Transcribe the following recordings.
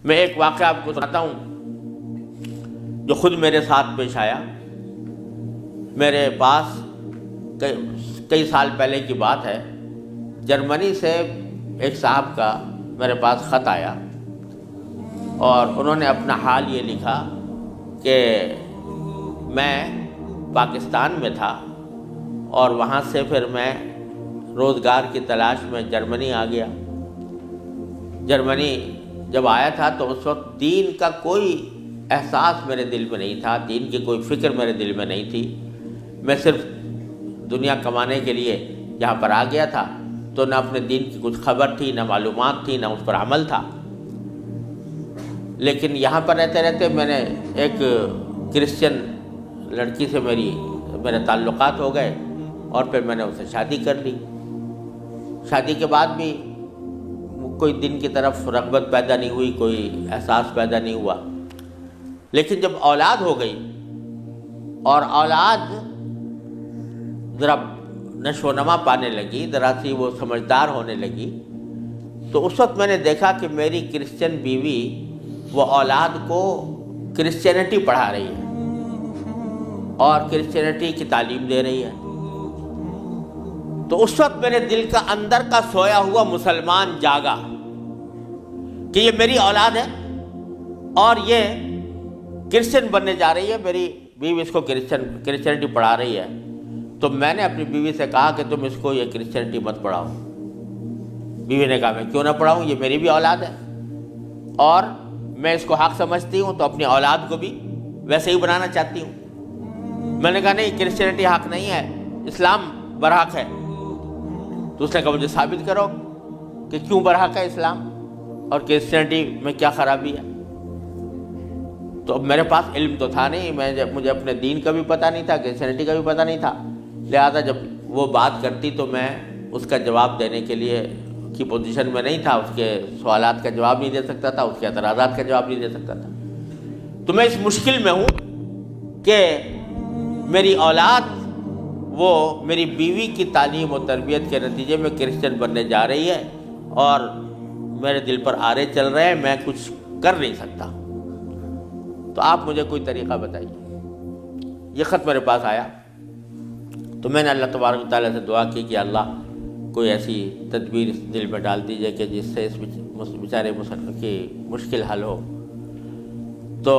میں ایک واقعہ آپ کو سناتا ہوں جو خود میرے ساتھ پیش آیا. میرے پاس کئی سال پہلے کی بات ہے، جرمنی سے ایک صاحب کا میرے پاس خط آیا اور انہوں نے اپنا حال یہ لکھا کہ میں پاکستان میں تھا اور وہاں سے پھر میں روزگار کی تلاش میں جرمنی آ گیا. جرمنی جب آیا تھا تو اس وقت دین کا کوئی احساس میرے دل میں نہیں تھا، دین کی کوئی فکر میرے دل میں نہیں تھی. میں صرف دنیا کمانے کے لیے یہاں پر آ گیا تھا، تو نہ اپنے دین کی کچھ خبر تھی، نہ معلومات تھی، نہ اس پر عمل تھا. لیکن یہاں پر رہتے رہتے میں نے ایک کرسچن لڑکی سے میرے تعلقات ہو گئے اور پھر میں نے اسے شادی کر لی. شادی کے بعد بھی کوئی دین کی طرف رغبت پیدا نہیں ہوئی، کوئی احساس پیدا نہیں ہوا. لیکن جب اولاد ہو گئی اور اولاد ذرا نشو و نما پانے لگی، ذرا سی وہ سمجھدار ہونے لگی، تو اس وقت میں نے دیکھا کہ میری کرسچن بیوی وہ اولاد کو کرسچینٹی پڑھا رہی ہے اور کرسچینٹی کی تعلیم دے رہی ہے. تو اس وقت میرے دل کا اندر کا سویا ہوا مسلمان جاگا کہ یہ میری اولاد ہے اور یہ کرسچن بننے جا رہی ہے، میری بیوی اس کو کرسچینٹی پڑھا رہی ہے. تو میں نے اپنی بیوی سے کہا کہ تم اس کو یہ کرسچینٹی مت پڑھاؤ. بیوی نے کہا میں کیوں نہ پڑھاؤں، یہ میری بھی اولاد ہے اور میں اس کو حق سمجھتی ہوں، تو اپنی اولاد کو بھی ویسے ہی بنانا چاہتی ہوں. میں نے کہا نہیں، کرسچینٹی حق نہیں ہے، اسلام برحق ہے. تو اس نے کہا مجھے ثابت کرو کہ کیوں برحق ہے اسلام اور کرسچینٹی میں کیا خرابی ہے. تو اب میرے پاس علم تو تھا نہیں، مجھے اپنے دین کا بھی پتہ نہیں تھا، کرسچینٹی کا بھی پتہ نہیں تھا. لہذا جب وہ بات کرتی تو میں اس کا جواب دینے کے لیے کی پوزیشن میں نہیں تھا، اس کے سوالات کا جواب نہیں دے سکتا تھا، اس کے اعتراضات کا جواب نہیں دے سکتا تھا. تو میں اس مشکل میں ہوں کہ میری اولاد وہ میری بیوی کی تعلیم و تربیت کے نتیجے میں کرسچن بننے جا رہی ہے اور میرے دل پر آرے چل رہے ہیں، میں کچھ کر نہیں سکتا. تو آپ مجھے کوئی طریقہ بتائیے. یہ خط میرے پاس آیا تو میں نے اللہ تبارک و تعالیٰ سے دعا کی کہ اللہ کوئی ایسی تدبیر اس دل میں ڈال دیجیے کہ جس سے اس بیچارے مسلمان کی مشکل حل ہو. تو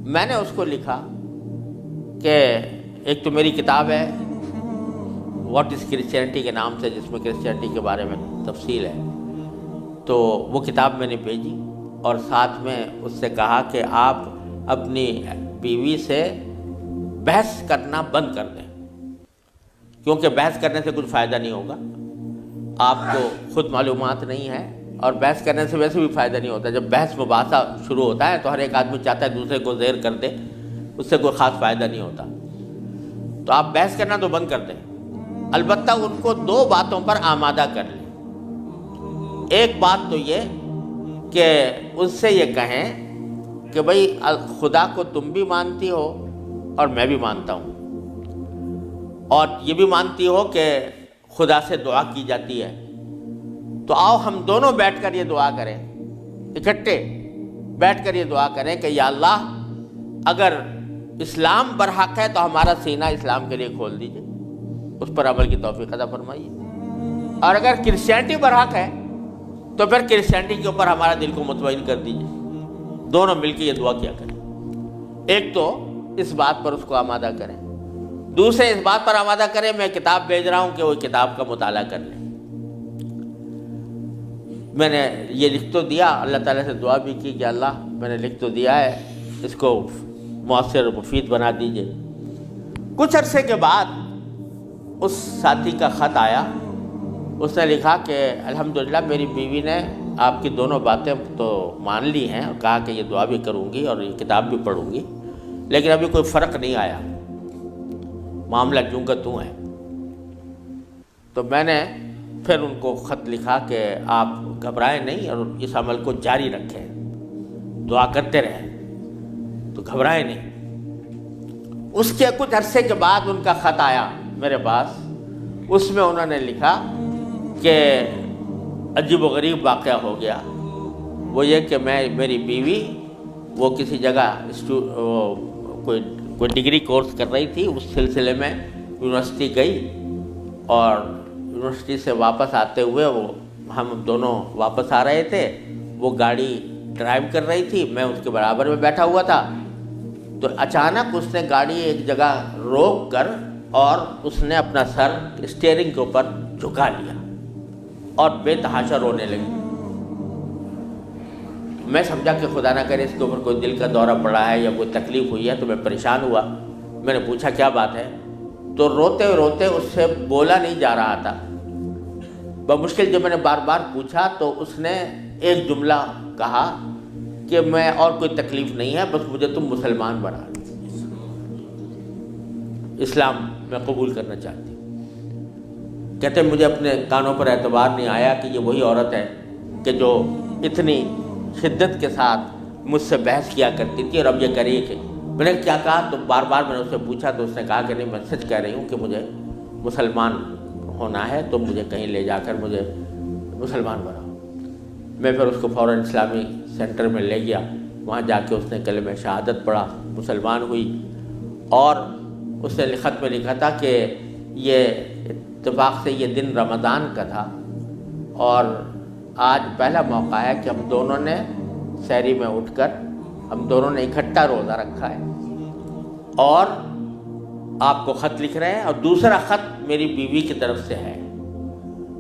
میں نے اس کو لکھا کہ ایک تو میری کتاب ہے واٹ از کرسچینٹی کے نام سے، جس میں کرسچینٹی کے بارے میں تفصیل ہے. تو وہ کتاب میں نے بھیجی اور ساتھ میں اس سے کہا کہ آپ اپنی بیوی سے بحث کرنا بند کر دیں، کیونکہ بحث کرنے سے کچھ فائدہ نہیں ہوگا. آپ کو خود معلومات نہیں ہے اور بحث کرنے سے ویسے بھی فائدہ نہیں ہوتا. جب بحث مباحثہ شروع ہوتا ہے تو ہر ایک آدمی چاہتا ہے دوسرے کو زیر کر دے، اس سے کوئی خاص فائدہ نہیں ہوتا. تو آپ بحث کرنا تو بند کر دیں، البتہ ان کو دو باتوں پر آمادہ کر لیں. ایک بات تو یہ کہ اس سے یہ کہیں کہ بھئی خدا کو تم بھی مانتی ہو اور میں بھی مانتا ہوں، اور یہ بھی مانتی ہو کہ خدا سے دعا کی جاتی ہے. تو آؤ ہم دونوں بیٹھ کر یہ دعا کریں، اکٹھے بیٹھ کر یہ دعا کریں کہ یا اللہ اگر اسلام برحق ہے تو ہمارا سینہ اسلام کے لیے کھول دیجئے، اس پر عمل کی توفیق عطا فرمائیے. اور اگر کرسچینٹی برحق ہے تو پھر کرسچینٹی کے اوپر ہمارا دل کو مطمئن کر دیجئے. دونوں مل کے یہ دعا کیا کریں. ایک تو اس بات پر اس کو آمادہ کریں، دوسرے اس بات پر آمادہ کریں میں کتاب بھیج رہا ہوں کہ وہ کتاب کا مطالعہ کر لیں. میں نے یہ لکھ تو دیا، اللہ تعالیٰ سے دعا بھی کی کہ اللہ میں نے لکھ تو دیا ہے، اس کو مؤثر و مفید بنا دیجئے. کچھ عرصے کے بعد اس ساتھی کا خط آیا. اس نے لکھا کہ الحمدللہ میری بیوی نے آپ کی دونوں باتیں تو مان لی ہیں اور کہا کہ یہ دعا بھی کروں گی اور یہ کتاب بھی پڑھوں گی، لیکن ابھی کوئی فرق نہیں آیا، معاملہ جوں کا توں ہے. تو میں نے پھر ان کو خط لکھا کہ آپ گھبرائیں نہیں اور اس عمل کو جاری رکھیں، دعا کرتے رہیں، تو گھبرائیں نہیں. اس کے کچھ عرصے کے بعد ان کا خط آیا میرے پاس. اس میں انہوں نے لکھا کہ عجیب و غریب واقعہ ہو گیا. وہ یہ کہ میری بیوی وہ کسی جگہ کوئی ڈگری کورس کر رہی تھی، اس سلسلے میں یونیورسٹی گئی، اور یونیورسٹی سے واپس آتے ہوئے ہم دونوں واپس آ رہے تھے، وہ گاڑی ڈرائیو کر رہی تھی، میں اس کے برابر میں بیٹھا ہوا تھا، تو اچانک اس نے گاڑی ایک جگہ روک کر اور اس نے اپنا سر اسٹیئرنگ کے اوپر جھکا لیا اور بے تحاشا رونے لگی۔ میں سمجھا کہ خدا نہ کرے اس کے اوپر کوئی دل کا دورہ پڑا ہے یا کوئی تکلیف ہوئی ہے، تو میں پریشان ہوا۔ میں نے پوچھا کیا بات ہے، تو روتے روتے اس سے بولا نہیں جا رہا تھا۔ بمشکل جب میں نے بار بار پوچھا تو اس نے ایک جملہ کہا کہ میں اور کوئی تکلیف نہیں ہے، بس مجھے تم مسلمان بنا دو، اسلام میں قبول کرنا چاہتی ہوں۔ کہتے مجھے اپنے کانوں پر اعتبار نہیں آیا کہ یہ وہی عورت ہے کہ جو اتنی شدت کے ساتھ مجھ سے بحث کیا کرتی تھی، اور اب یہ کری کہ میں نے کیا کہا، تو بار بار میں نے اس سے پوچھا تو اس نے کہا کہ نہیں، میں سچ کہہ رہی ہوں کہ مجھے مسلمان ہونا ہے، تو مجھے کہیں لے جا کر مجھے مسلمان بناؤ۔ میں پھر اس کو فوراً اسلامی سینٹر میں لے گیا، وہاں جا کے اس نے کلمہ شہادت پڑھا، مسلمان ہوئی، اور اس نے خط میں لکھا تھا کہ یہ اتفاق سے یہ دن رمضان کا تھا، اور آج پہلا موقع ہے کہ ہم دونوں نے سحری میں اٹھ کر ہم دونوں نے اکٹھا روزہ رکھا ہے، اور آپ کو خط لکھ رہے ہیں، اور دوسرا خط میری بیوی کی طرف سے ہے۔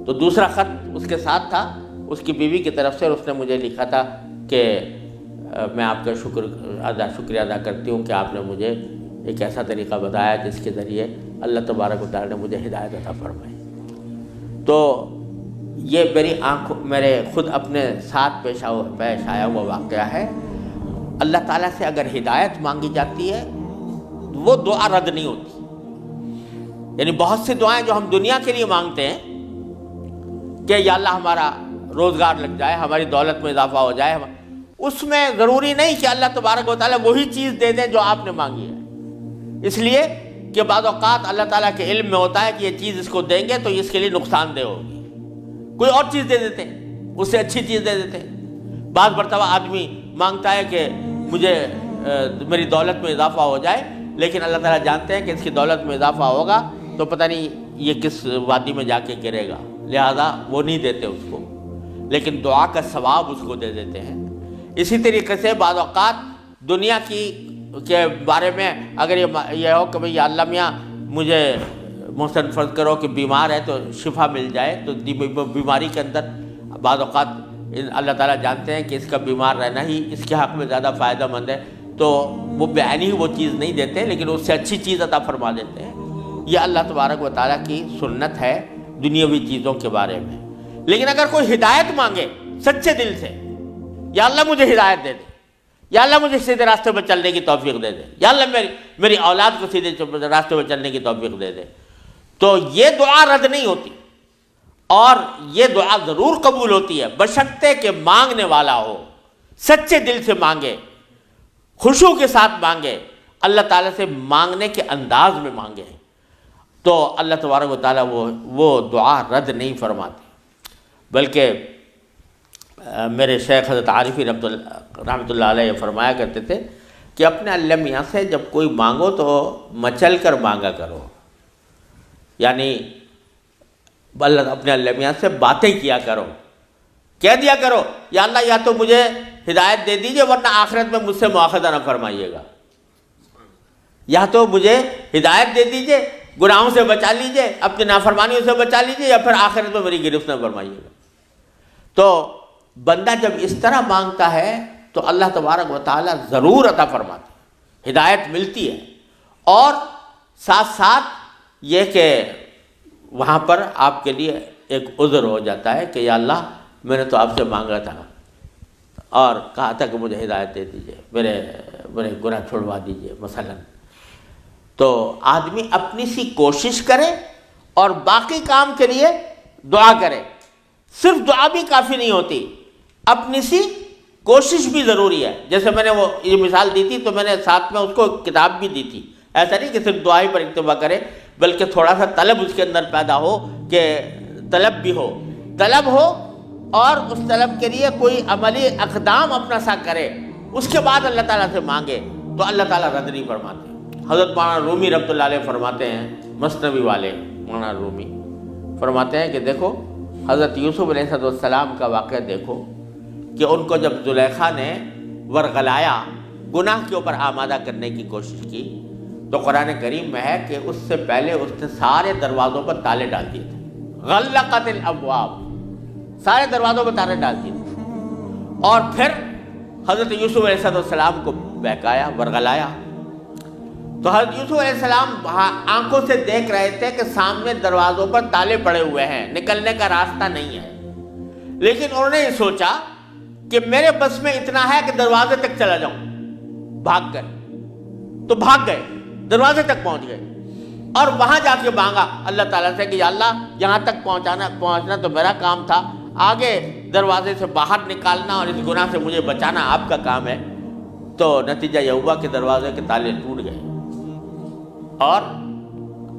تو دوسرا خط اس کے ساتھ تھا اس کی بیوی کی طرف سے، اور اس نے مجھے لکھا تھا کہ میں آپ کا شکریہ ادا کرتی ہوں کہ آپ نے مجھے ایک ایسا طریقہ بتایا جس کے ذریعے اللہ تبارک و تعالیٰ نے مجھے ہدایت عطا فرمائی۔ تو یہ میرے خود اپنے ساتھ پیش آیا ہوا واقعہ ہے۔ اللہ تعالیٰ سے اگر ہدایت مانگی جاتی ہے وہ دعا رد نہیں ہوتی۔ یعنی بہت سی دعائیں جو ہم دنیا کے لیے مانگتے ہیں کہ یا اللہ ہمارا روزگار لگ جائے، ہماری دولت میں اضافہ ہو جائے، اس میں ضروری نہیں کہ اللہ تبارک و تعالیٰ وہی چیز دے دیں جو آپ نے مانگی ہے، اس لیے کہ بعض اوقات اللہ تعالیٰ کے علم میں ہوتا ہے کہ یہ چیز اس کو دیں گے تو اس کے لیے نقصان دہ ہوگی، کوئی اور چیز دے دیتے ہیں، اس سے اچھی چیز دے دیتے ہیں۔ بعض مرتبہ آدمی مانگتا ہے کہ مجھے میری دولت میں اضافہ ہو جائے، لیکن اللہ تعالیٰ جانتے ہیں کہ اس کی دولت میں اضافہ ہوگا تو پتہ نہیں یہ کس وادی میں جا کے گرے گا، لہذا وہ نہیں دیتے اس کو، لیکن دعا کا ثواب اس کو دے دیتے ہیں۔ اسی طریقے سے بعض اوقات دنیا کے بارے میں اگر یہ ہو کہ بھئی اللہ میاں مجھے محسن فرض کرو کہ بیمار ہے تو شفا مل جائے، تو بیماری کے اندر بعض اوقات اللہ تعالیٰ جانتے ہیں کہ اس کا بیمار رہنا ہی اس کے حق میں زیادہ فائدہ مند ہے، تو وہ بعینی ہی وہ چیز نہیں دیتے لیکن اس سے اچھی چیز عطا فرما دیتے ہیں۔ یہ اللہ تبارک و تعالیٰ کی سنت ہے دنیاوی چیزوں کے بارے میں۔ لیکن اگر کوئی ہدایت مانگے سچے دل سے، یا اللہ مجھے ہدایت دے دے، یا اللہ مجھے سیدھے راستے پر چلنے کی توفیق دے دے، یا اللہ میری اولاد کو سیدھے راستے پر چلنے کی توفیق دے دے، تو یہ دعا رد نہیں ہوتی، اور یہ دعا ضرور قبول ہوتی ہے بشرطے کہ مانگنے والا ہو، سچے دل سے مانگے، خشوع کے ساتھ مانگے، اللہ تعالیٰ سے مانگنے کے انداز میں مانگے، تو اللہ تبارک و تعالیٰ وہ دعا رد نہیں فرماتے۔ بلکہ میرے شیخ حضرت عارفی رحمۃ اللہ علیہ فرمایا کرتے تھے کہ اپنے اللہ میاں سے جب کوئی مانگو تو مچل کر مانگا کرو، یعنی اپنے اللہ میاں سے باتیں کیا کرو، کہہ دیا کرو یا اللہ یا تو مجھے ہدایت دے دیجئے ورنہ آخرت میں مجھ سے مواخذہ نہ فرمائیے گا، یا تو مجھے ہدایت دے دیجئے، گناہوں سے بچا لیجئے، اپنی نافرمانیوں سے بچا لیجئے، یا پھر آخرت میں میری گرفت نہ فرمائیے گا۔ تو بندہ جب اس طرح مانگتا ہے تو اللہ تبارک و تعالیٰ ضرور عطا فرماتے ہیں، ہدایت ملتی ہے، اور ساتھ ساتھ یہ کہ وہاں پر آپ کے لیے ایک عذر ہو جاتا ہے کہ یا اللہ میں نے تو آپ سے مانگا تھا اور کہا تھا کہ مجھے ہدایت دے دیجئے، میرے گناہ چھڑوا دیجئے مثلا۔ تو آدمی اپنی سی کوشش کرے اور باقی کام کے لیے دعا کرے، صرف دعا بھی کافی نہیں ہوتی، اپنی سی کوشش بھی ضروری ہے۔ جیسے میں نے وہ یہ مثال دی تھی تو میں نے ساتھ میں اس کو کتاب بھی دی تھی، ایسا نہیں کہ صرف دعا ہی پر اکتفا کرے بلکہ تھوڑا سا طلب اس کے اندر پیدا ہو، کہ طلب بھی ہو، طلب ہو اور اس طلب کے لیے کوئی عملی اقدام اپنا سا کرے، اس کے بعد اللہ تعالیٰ سے مانگے، تو اللہ تعالیٰ رد نہیں فرماتے۔ حضرت مولانا رومی رحمۃ اللہ علیہ فرماتے ہیں، مثنوی والے مولانا رومی فرماتے ہیں کہ دیکھو حضرت یوسف علیہ السلام کا واقعہ دیکھو کہ ان کو جب زلیخا نے ورغلایا، گناہ کے اوپر آمادہ کرنے کی کوشش کی، تو قرآن کریم میں ہے کہ اس سے پہلے اس نے سارے دروازوں پر تالے ڈال دیے تھے، غلقت الابواب، سارے دروازوں پر تالے ڈال دیے تھے، اور پھر حضرت یوسف علیہ السلام کو بہکایا، ورغلایا۔ تو حضرت یوسف علیہ السلام آنکھوں سے دیکھ رہے تھے کہ سامنے دروازوں پر تالے پڑے ہوئے ہیں، نکلنے کا راستہ نہیں ہے، لیکن انہوں نے یہ سوچا کہ میرے بس میں اتنا ہے کہ دروازے تک چلا جاؤں، بھاگ گئے، تو بھاگ گئے، دروازے تک پہنچ گئے، اور وہاں جا کے مانگا اللہ تعالیٰ سے کہ یا اللہ یہاں تک پہنچنا تو میرا کام تھا، آگے دروازے سے باہر نکالنا اور اس گناہ سے مجھے بچانا آپ کا کام ہے۔ تو نتیجہ یہ ہوا کہ دروازے کے تالے ٹوٹ گئے اور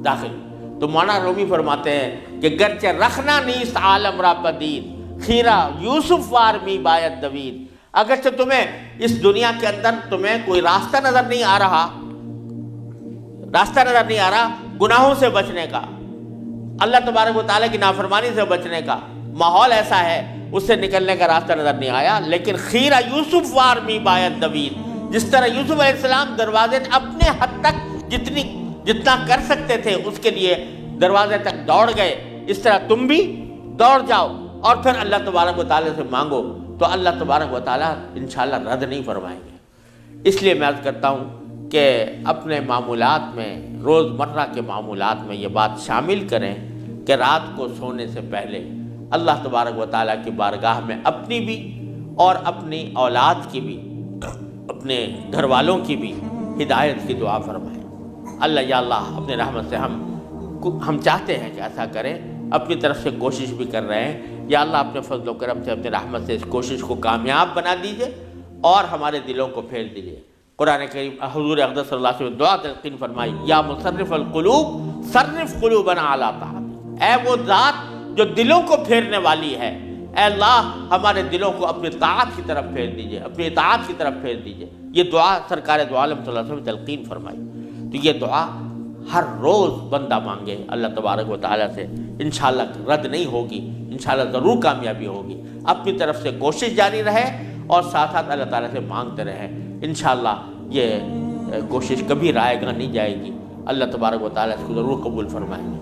داخل۔ تو مولانا رومی فرماتے ہیں کہ گرچہ رکھنا نیست عالم را پدید، خیرہ یوسف وار می باید دوید، اگرچہ تمہیں اس دنیا کے اندر تمہیں کوئی راستہ نظر نہیں آ رہا، گناہوں سے بچنے کا، اللہ تبارک و تعالیٰ کی نافرمانی سے بچنے کا ماحول ایسا ہے، اس سے نکلنے کا راستہ نظر نہیں آیا، لیکن خیرہ یوسف وار می باید دوید، جس طرح یوسف علیہ السلام دروازے اپنے حد تک جتنا کر سکتے تھے اس کے لیے دروازے تک دوڑ گئے، اس طرح تم بھی دوڑ جاؤ اور پھر اللہ تبارک و تعالیٰ سے مانگو، تو اللہ تبارک و تعالیٰ انشاءاللہ رد نہیں فرمائیں گے۔ اس لیے میں عرض کرتا ہوں کہ اپنے معمولات میں، روزمرہ کے معمولات میں یہ بات شامل کریں کہ رات کو سونے سے پہلے اللہ تبارک و تعالیٰ کی بارگاہ میں اپنی بھی اور اپنی اولاد کی بھی، اپنے گھر والوں کی بھی ہدایت کی دعا فرمائیں۔ اللہ یا اللہ اپنے رحمت سے ہم چاہتے ہیں کہ ایسا کریں، اپنی طرف سے کوشش بھی کر رہے ہیں، یا اللہ اپنے فضل و کرم سے اپنے رحمت سے اس کوشش کو کامیاب بنا دیجئے اور ہمارے دلوں کو پھیر دیجئے۔ قرآن کریم حضور اقدس صلی اللہ علیہ وسلم دعا تلقین فرمائی، یا مصرف القلوب صرف قلوبنا علی طاعتک، اے وہ ذات جو دلوں کو پھیرنے والی ہے، اے اللہ ہمارے دلوں کو اپنی طاعت کی طرف پھیر دیجئے، اپنی اطاعت کی طرف پھیر دیجئے۔ یہ دعا سرکار دو عالم صلی اللہ علیہ وسلم تلقین فرمائی۔ تو یہ دعا ہر روز بندہ مانگے اللہ تبارک و تعالیٰ سے، انشاءاللہ رد نہیں ہوگی، انشاءاللہ ضرور کامیابی ہوگی۔ اپنی طرف سے کوشش جاری رہے اور ساتھ ساتھ اللہ تعالیٰ سے مانگتے رہیں، انشاءاللہ یہ کوشش کبھی رائے گاہ نہیں جائے گی، اللہ تبارک و تعالیٰ اس کو ضرور قبول فرمائیں گے۔